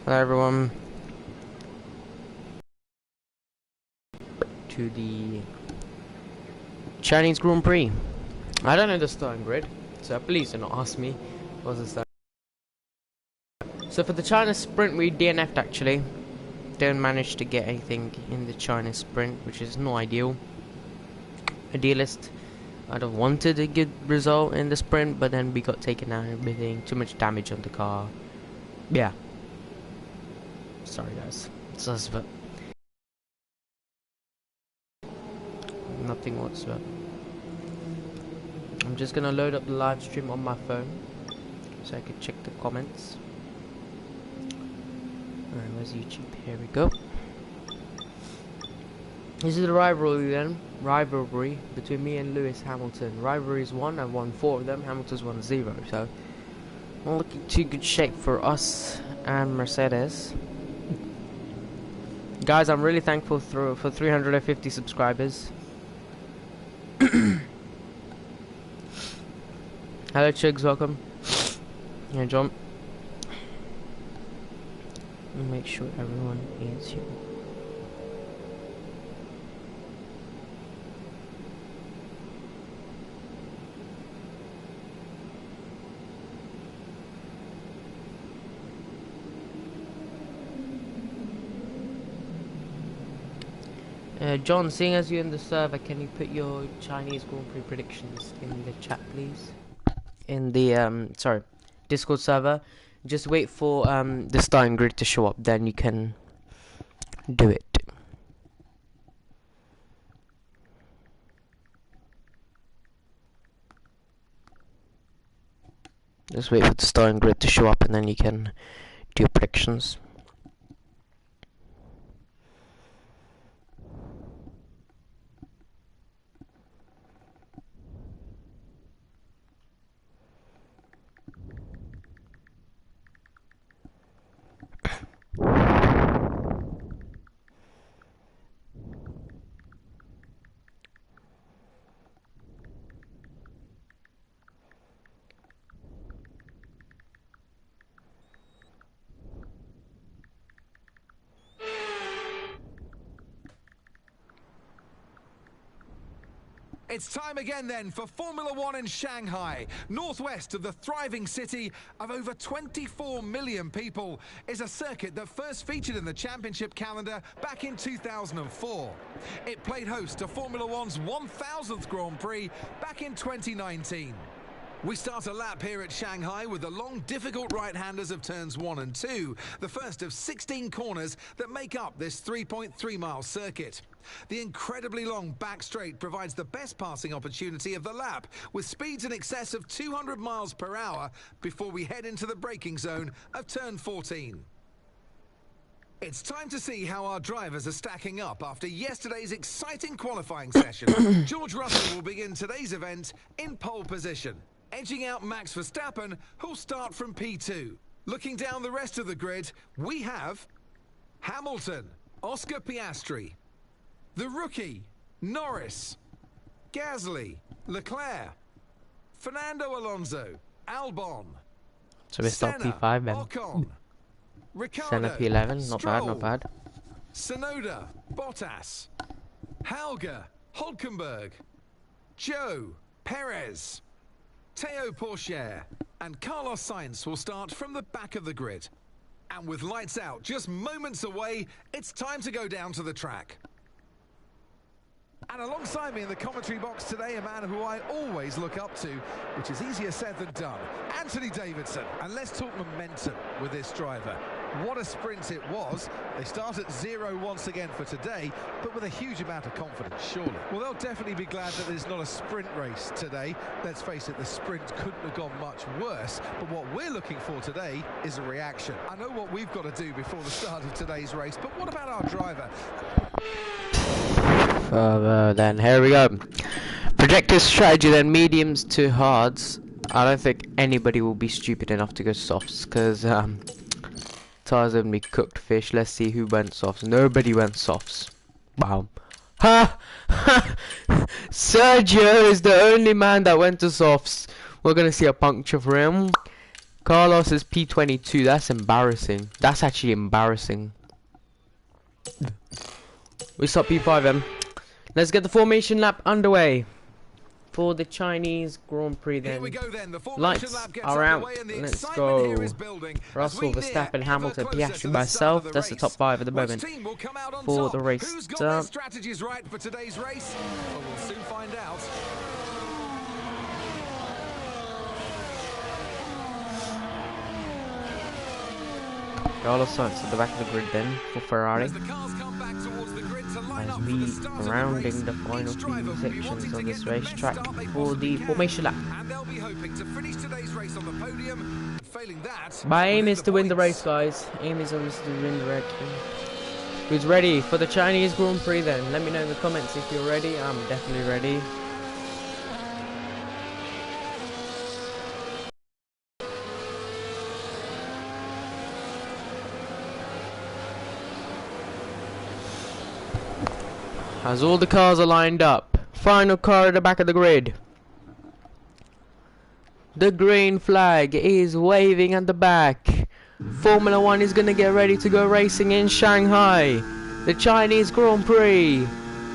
Hello everyone to the Chinese Grand Prix. I don't know the starting grid, so please do not ask me what's the starting. So for the China sprint we DNF'd actually. Don't manage to get anything in the China sprint, which is not ideal. Idealist, I'd have wanted a good result in the sprint, but then we got taken out and everything. Too much damage on the car. Yeah. Sorry guys. It's us, but nothing whatsoever. I'm just gonna load up the live stream on my phone so I can check the comments. Alright, where's YouTube? Here we go. This is the rivalry then. Rivalry between me and Lewis Hamilton. Rivalry's won. I've won 4 of them. Hamilton's won 0. So not looking too good shape for us and Mercedes. Guys, I'm really thankful for 350 subscribers. Hello Chugs, welcome. Yeah, John. Make sure everyone is here. John, seeing as you're in the server, can you put your Chinese Grand Prix predictions in the chat, please? In the sorry, Discord server. Just wait for the starting grid to show up, then you can do it. Just wait for the starting grid to show up, and then you can do predictions. It's time again then for Formula One in Shanghai. Northwest of the thriving city of over 24 million people is a circuit that first featured in the championship calendar back in 2004. It played host to Formula One's 1000th Grand Prix back in 2019. We start a lap here at Shanghai with the long, difficult right-handers of turns 1 and 2, the first of 16 corners that make up this 3.3-mile circuit. The incredibly long back straight provides the best passing opportunity of the lap, with speeds in excess of 200 miles per hour before we head into the braking zone of turn 14. It's time to see how our drivers are stacking up after yesterday's exciting qualifying session. George Russell will begin today's event in pole position, edging out Max Verstappen, who'll start from P2. Looking down the rest of the grid, we have Hamilton, Oscar Piastri, the rookie, Norris, Gasly, Leclerc, Fernando Alonso, Albon, So we start P5 then. Ocon, Ricardo, Senna P11, not bad, Stroll, not bad. Tsunoda, Bottas, Helga, Hulkenberg, Joe, Perez, Teo Pourchaire, and Carlos Sainz will start from the back of the grid. And with lights out just moments away, it's time to go down to the track. And alongside me in the commentary box today, a man who I always look up to, which is easier said than done, Anthony Davidson. And let's talk momentum with this driver. What a sprint it was. They start at 0 once again for today, but with a huge amount of confidence, surely. Well, they'll definitely be glad that there's not a sprint race today. Let's face it, the sprint couldn't have gone much worse, but what we're looking for today is a reaction. I know what we've got to do before the start of today's race, but what about our driver? Then here we go. Projector strategy then, mediums to hards. I don't think anybody will be stupid enough to go softs, because tires are gonna be cooked fish. Let's see who went softs. Nobody went softs. Wow. Ha! Sergio is the only man that went to softs. We're gonna see a puncture for him. Carlos is P22. That's embarrassing. That's actually embarrassing. We stop P5 then. Let's get the formation lap underway for the Chinese Grand Prix then. Here we go then. The Lights lap gets are out. underway and the Let's excitement here go. is building Russell, as we Verstappen, near Hamilton, ever closer Piastri to by the start of himself. the That's the race. top 5 at the Which moment team will come out on for top? the race Who's got start. their strategies right for today's race? Well, we'll soon find out. Carlos Sainz at the back of the grid then for Ferrari. As the cars come back towards the grid to line As up for we the start of the rounding race, the final each driver few will be wanting sections to of get this the best racetrack start they for possibly the can. formation lap. And they'll be hoping to finish today's race on the podium. Failing that, My aim within is to win the points. race, guys. Aim is obviously to win the race. Who's ready for the Chinese Grand Prix then? Let me know in the comments if you're ready. I'm definitely ready. As all the cars are lined up, final car at the back of the grid. The green flag is waving at the back. Formula 1 is going to get ready to go racing in Shanghai. The Chinese Grand Prix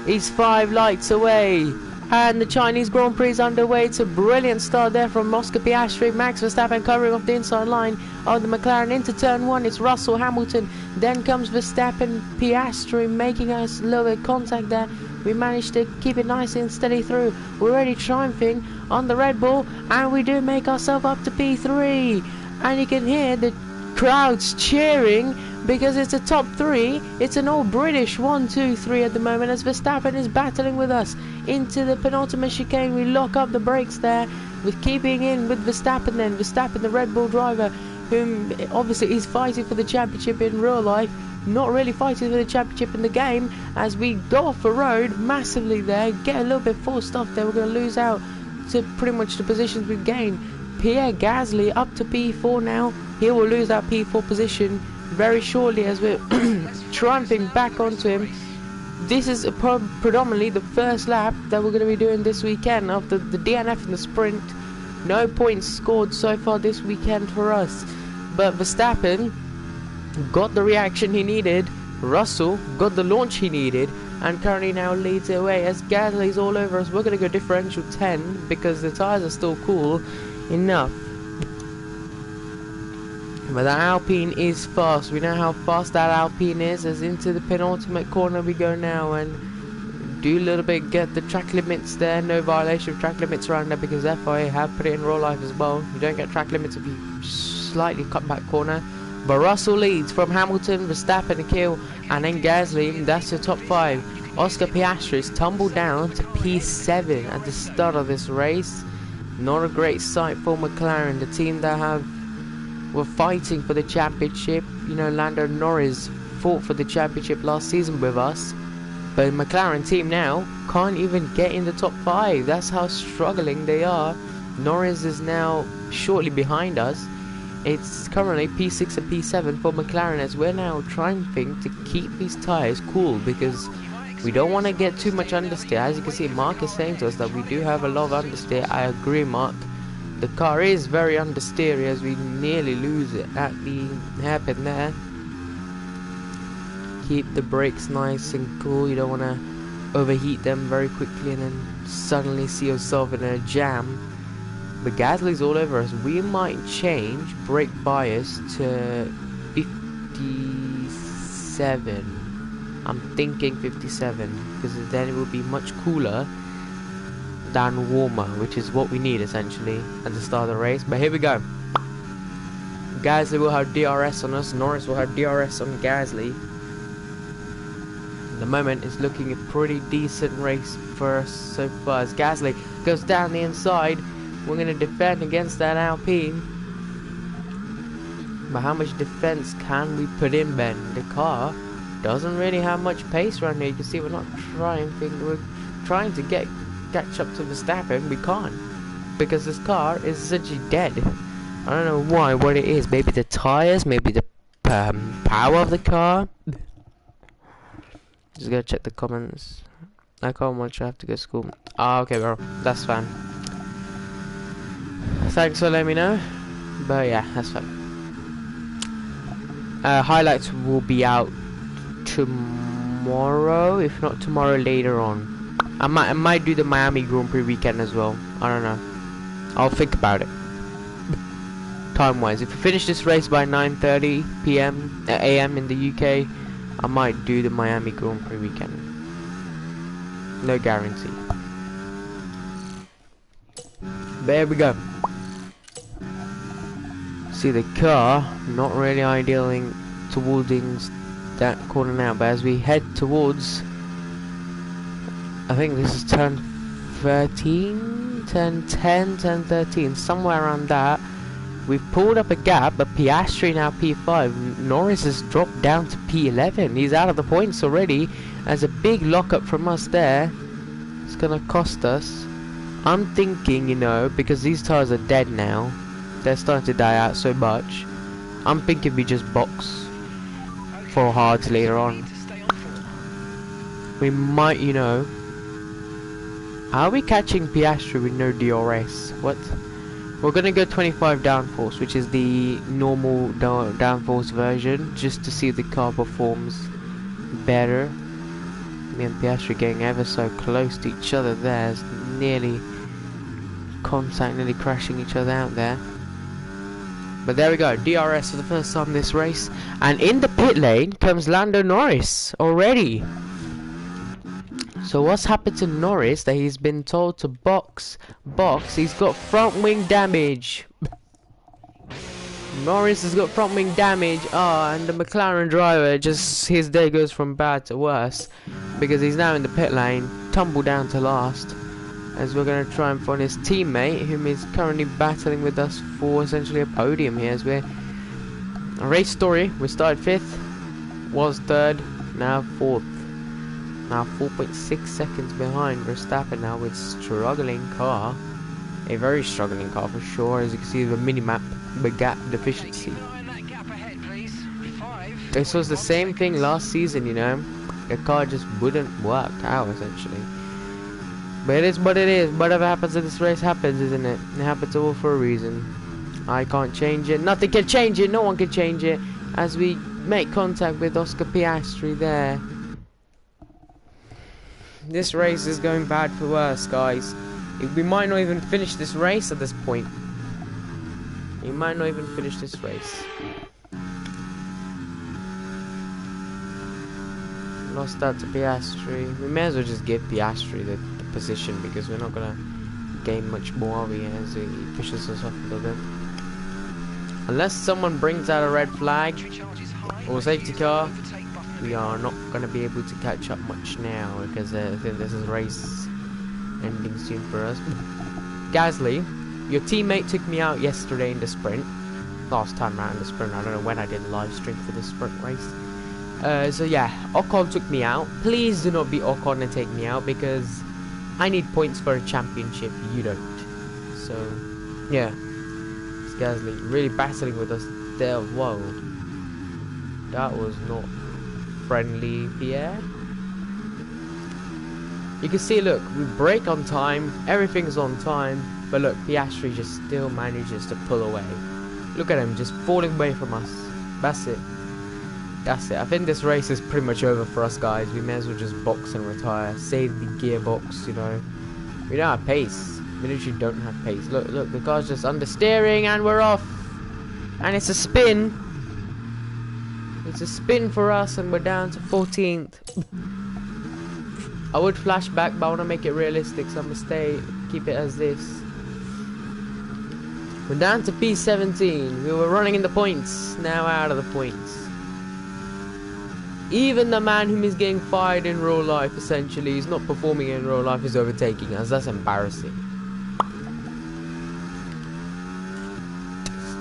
is 5 lights away. And the Chinese Grand Prix is underway. It's a brilliant start there from Oscar Piastri. Max Verstappen covering off the inside line of the McLaren into turn 1. It's Russell, Hamilton. Then comes Verstappen, Piastri making us a little bit of contact there. We managed to keep it nice and steady through. We're already triumphing on the Red Bull. And we do make ourselves up to P3. And you can hear the crowds cheering because it's a top 3. It's an all British 1, 2, 3 at the moment as Verstappen is battling with us into the penultimate chicane. We lock up the brakes there with keeping in with Verstappen then. Verstappen, the Red Bull driver, whom obviously is fighting for the championship in real life, not really fighting for the championship in the game, as we go off the road massively there, get a little bit forced off there. We're going to lose out to pretty much the positions we've gained. Pierre Gasly up to P4 now. He will lose that P4 position very shortly as we're triumphing back onto him. This is predominantly the first lap that we're going to be doing this weekend of the DNF and the sprint. No points scored so far this weekend for us, but Verstappen got the reaction he needed. Russell got the launch he needed and currently now leads it away as Gasly's all over us. We're going to go differential 10 because the tyres are still cool enough. But that Alpine is fast. We know how fast that Alpine is. As into the penultimate corner we go now and do a little bit, get the track limits there. No violation of track limits around there because FIA have put it in real life as well. You don't get track limits if you slightly cut back corner. But Russell leads from Hamilton, Verstappen, Akil, and then Gasly. That's your top 5. Oscar Piastri's tumbled down to P7 at the start of this race. Not a great sight for McLaren, the team that were fighting for the championship. You know, Lando Norris fought for the championship last season with us, but the McLaren team now can't even get in the top 5. That's how struggling they are. Norris is now shortly behind us. It's currently P6 and P7 for McLaren as we're now triumphing to keep these tyres cool because we don't want to get too much understeer. As you can see, Mark is saying to us that we do have a lot of understeer. I agree, Mark. The car is very understeery as we nearly lose it at the hairpin there. Keep the brakes nice and cool. You don't want to overheat them very quickly and then suddenly see yourself in a jam. But Gasly's all over us. We might change brake bias to 57. I'm thinking 57 because then it will be much cooler than warmer, which is what we need essentially at the start of the race. But here we go. Gasly will have DRS on us. Norris will have DRS on Gasly. At the moment it's looking a pretty decent race for us so far. As Gasly goes down the inside, we're going to defend against that Alpine. But how much defense can we put in, Ben? The car doesn't really have much pace around here. You can see we're not triumphing. We're trying to catch up to Verstappen. We can't because this car is essentially dead. I don't know why. What it is? Maybe the tires. Maybe the power of the car. Just gotta check the comments. I can't watch. I have to go to school. Ah, okay, bro. That's fine. Thanks for letting me know. But yeah, that's fine. Highlights will be out tomorrow, if not tomorrow, later on. I might do the Miami Grand Prix weekend as well. I don't know. I'll think about it. Time wise, if we finish this race by 9:30 p.m. a.m. in the UK, I might do the Miami Grand Prix weekend. No guarantee. But here we go. See the car not really idealing towards that corner now, but as we head towards, I think this is turn 13, turn 10, turn 13, somewhere around that. We've pulled up a gap, but Piastri now P5. Norris has dropped down to P11. He's out of the points already. There's a big lockup from us there. It's gonna cost us. I'm thinking, you know, because these tires are dead now, they're starting to die out so much, I'm thinking we just box for hards later on. We might, you know. Are we catching Piastri with no DRS? What? We're gonna go 25 downforce, which is the normal downforce version, just to see if the car performs better. Me and Piastri getting ever so close to each other there. It's nearly contact, nearly crashing each other out there. But there we go, DRS for the first time this race. And in the pit lane comes Lando Norris already. So what's happened to Norris that he's been told to box? He's got front wing damage. Norris has got front wing damage. And the McLaren driver, just his day goes from bad to worse, because he's now in the pit lane, tumbled down to last, as we're going to try and find his teammate, whom is currently battling with us for essentially a podium here. As we're race story, we started 5th, was 3rd, now 4th. Now 4.6 seconds behind Verstappen now with struggling car. A very struggling car for sure, as you can see the mini-map, the gap deficiency. This was the same thing last season, you know. The car just wouldn't work out essentially. But it is what it is. Whatever happens in this race happens, isn't it? It happens all for a reason. I can't change it. Nothing can change it. No one can change it. As we make contact with Oscar Piastri there. This race is going bad for worse, guys. We might not even finish this race at this point. We might not even finish this race. Lost that to Piastri. We may as well just give Piastri the position, because we're not gonna gain much more, are we, as he pushes us off a little bit. Unless someone brings out a red flag or safety car, we are not gonna be able to catch up much now, because I think this is race ending soon for us. Gasly, your teammate took me out yesterday in the sprint. Last time around the sprint, I don't know when I did a live stream for the sprint race. So yeah, Ocon took me out. Please do not be Ocon and take me out, because I need points for a championship, you don't. So yeah, it's Gasly really battling with us there. Whoa, that was not friendly, Pierre. You can see, look, we brake on time, everything's on time, but look, Piastri just still manages to pull away. Look at him, just falling away from us. That's it. That's it. I think this race is pretty much over for us, guys. We may as well just box and retire. Save the gearbox, you know. We don't have pace. We literally don't have pace. Look, look, the car's just understeering and we're off. And it's a spin. It's a spin for us and we're down to 14th. I would flash back, but I want to make it realistic, so I'm going to keep it as this. We're down to P17. We were running in the points, now out of the points. Even the man whom is getting fired in real life, essentially, is not performing in real life, is overtaking us. That's embarrassing.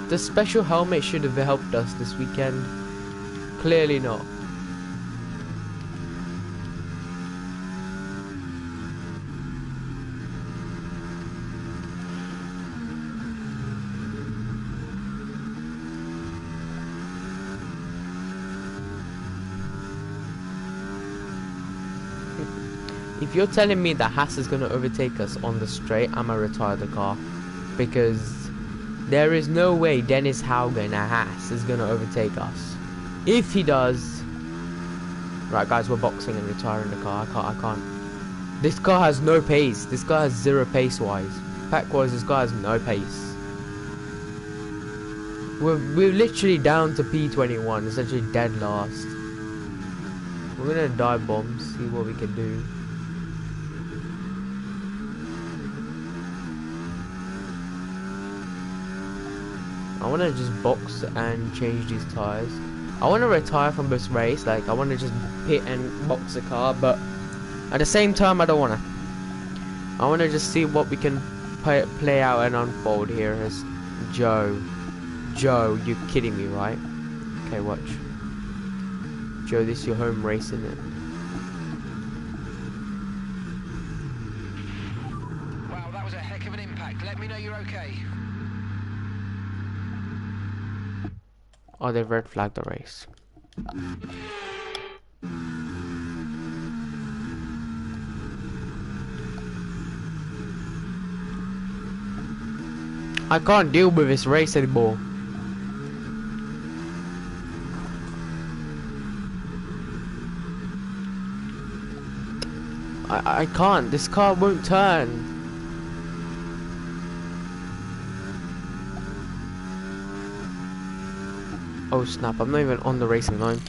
The special helmet should have helped us this weekend. Clearly not. If you're telling me that Haas is going to overtake us on the straight, I'm going to retire the car. Because There is no way Dennis Haugen, a Haas, is going to overtake us. If he does... Right, guys, we're boxing and retiring the car. I can't. This car has no pace. This car has 0 pace-wise. Pack-wise, this car has no pace. We're literally down to P21. Essentially dead last. We're going to dive bombs. See what we can do. I want to just box and change these tires. I want to retire from this race. Like, I want to just pit and box the car, but at the same time, I don't want to. I want to just see what we can play out and unfold here as Joe. Joe, you're kidding me, right? Okay, watch. Joe, this is your home race, isn't it? Wow, that was a heck of an impact. Let me know you're okay. Oh, they've red flagged the race. I can't deal with this race anymore. I can't. This car won't turn. Oh snap, I'm not even on the racing line.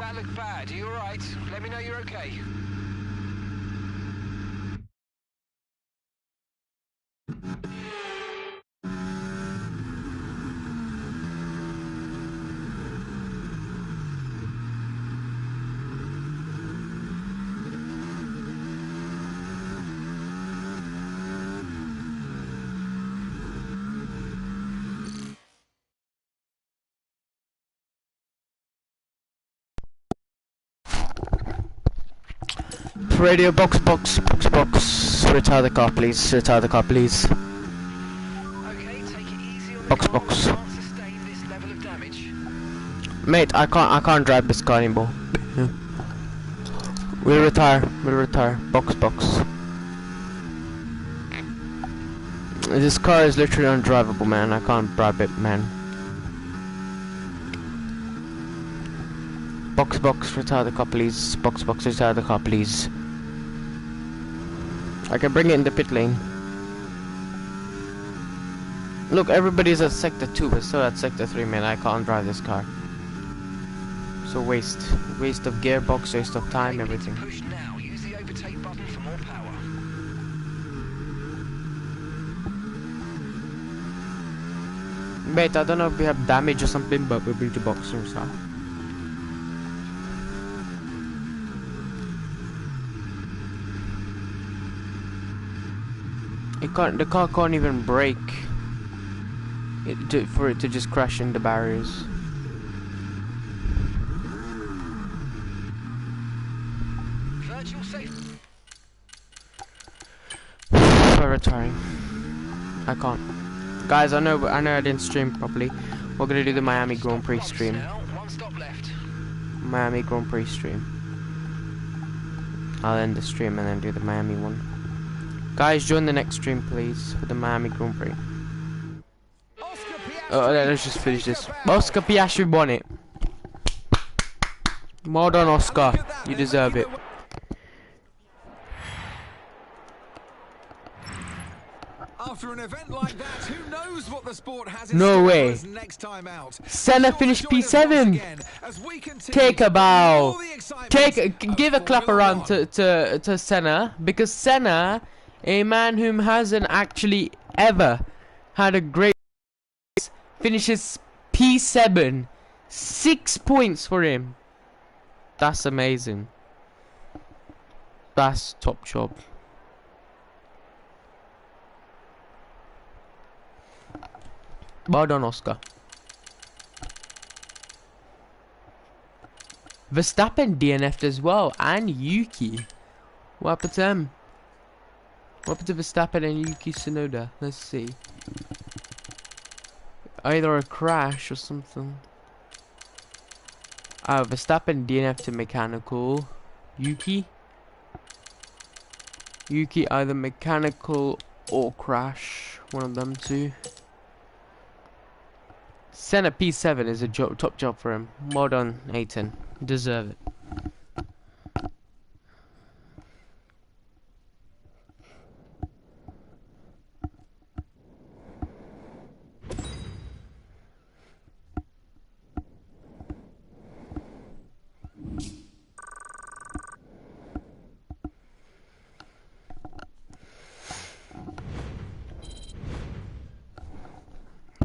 That looked bad. Are you alright? Let me know you're okay. Radio box, box, box, box. Retire the car, please. Retire the car, please. Okay, take it easy on the Box, car. box. We can't sustain this level of damage. Mate, I can't drive this car anymore. Yeah. We'll retire. We'll retire. Box, box. This car is literally undrivable, man. I can't drive it, man. Box, box, retire the car, please. Box, box, retire the car, please. I can bring it in the pit lane. Look, everybody's at sector 2, but still at sector 3, man. I can't drive this car. So waste of gearbox, waste of time, everything. Push now. Use the overtake button for more power. Mate, I don't know if we have damage or something, but we'll bring the box and stuff. The car can't even brake for it to just crash into barriers. Virtual safe. For retiring. I can't. Guys, I know I didn't stream properly. We're gonna do the Miami Grand Prix stream. One stop left. Miami Grand Prix stream. I'll end the stream and then do the Miami one. Guys, join the next stream, please, for the Miami Grand Prix. Oh, let's just finish this. Oscar Piastri won it. Well done, Oscar. You deserve it. After an event like that, who knows what the sport has in No store way. for us next time out. Senna finished P7. Take a bow. Give a clap around to Senna, because Senna, a man whom hasn't actually ever had a great race, finishes P7. 6 points for him. That's amazing. That's top job. Well done, Oscar. Verstappen DNF'd as well, and Yuki. What happened to him? What happened to Verstappen and Yuki Tsunoda? Let's see. Either a crash or something. Oh, Verstappen DNF'd to mechanical. Yuki either mechanical or crash. One of them two. Senna P7 is a top job for him. Well done, Aiton. Deserve it.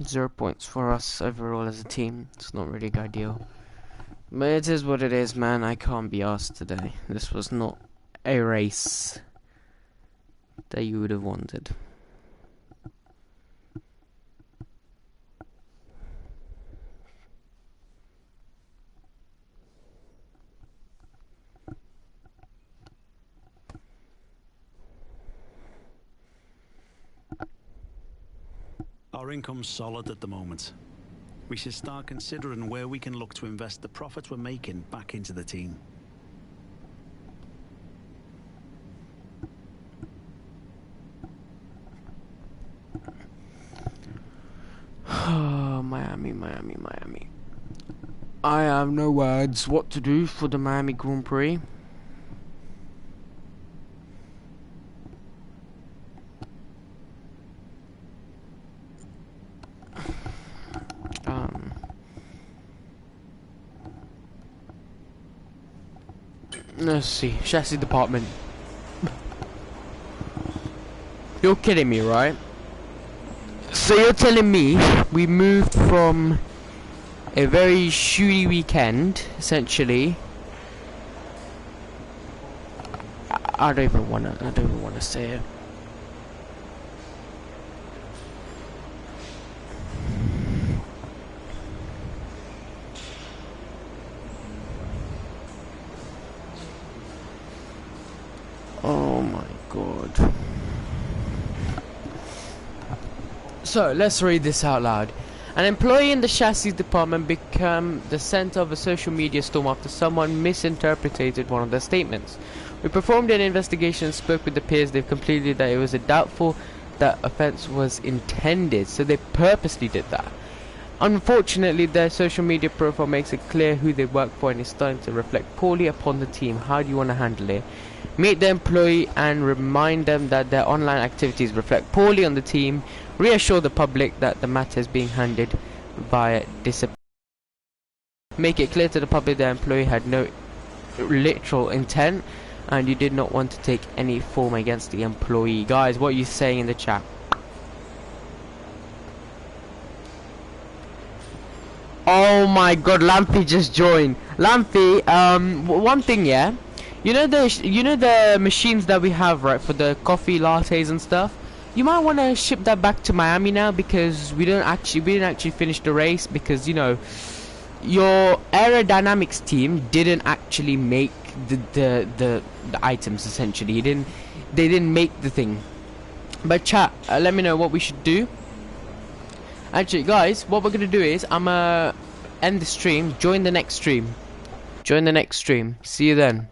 Zero points for us overall as a team. It's not really ideal, but it is what it is, man. I can't be asked today. This was not a race that you would have wanted. Our income's solid at the moment. We should start considering where we can look to invest the profits we're making back into the team. Miami. I have no words what to do for the Miami Grand Prix. Let's see, chassis department. You're kidding me, right? So you're telling me we moved from a very shooty weekend, essentially. I don't even wanna say it. Oh my god. So let's read this out loud. An employee in the chassis department became the center of a social media storm after someone misinterpreted one of their statements. We performed an investigation and spoke with the peers. They've concluded that it was a doubtful that offense was intended, so they purposely did that. Unfortunately, their social media profile makes it clear who they work for and is starting to reflect poorly upon the team. How do you want to handle it? Meet the employee and remind them that their online activities reflect poorly on the team. Reassure the public that the matter is being handled via discipline. Make it clear to the public that the employee had no literal intent and you did not want to take any form against the employee. Guys, what are you saying in the chat? Oh my god, Lampy just joined. Lampy, one thing, yeah, you know the machines that we have, right, for the coffee lattes and stuff. You might want to ship that back to Miami now, because we didn't actually finish the race, because you know your aerodynamics team didn't actually make the items. Essentially, they didn't make the thing. But chat, let me know what we should do. Actually, guys, what we're gonna do is I'm gonna end the stream. Join the next stream. See you then.